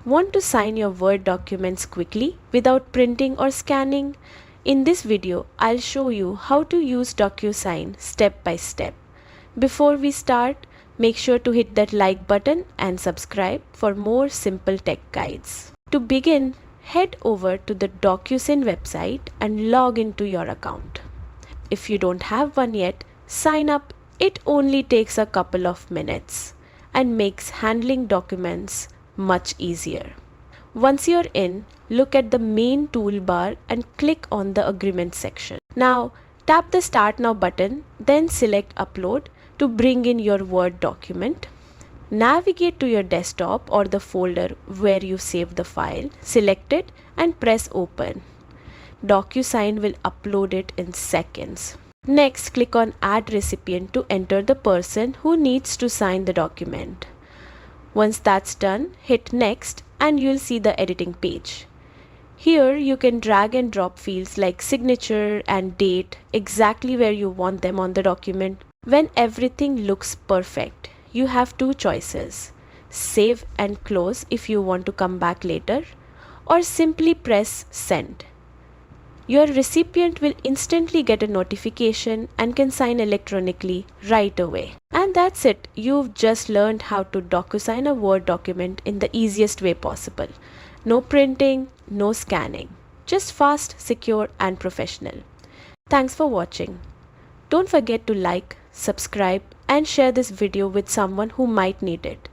Want to sign your Word documents quickly without printing or scanning? In this video, I'll show you how to use DocuSign step by step. Before we start, make sure to hit that like button and subscribe for more simple tech guides. To begin, head over to the DocuSign website and log into your account. If you don't have one yet, sign up. It only takes a couple of minutes and makes handling documents much easier. Once you're in, look at the main toolbar and click on the agreement section. Now, tap the Start Now button, then select Upload to bring in your Word document. Navigate to your desktop or the folder where you saved the file, select it and press Open. DocuSign will upload it in seconds. Next, click on Add Recipient to enter the person who needs to sign the document. Once that's done, hit Next and you'll see the editing page. Here you can drag and drop fields like signature and date exactly where you want them on the document. When everything looks perfect, you have two choices: save and close if you want to come back later, or simply press Send. Your recipient will instantly get a notification and can sign electronically right away. And that's it. You've just learned how to DocuSign a Word document in the easiest way possible. No printing, no scanning. Just fast, secure and professional. Thanks for watching. Don't forget to like, subscribe and share this video with someone who might need it.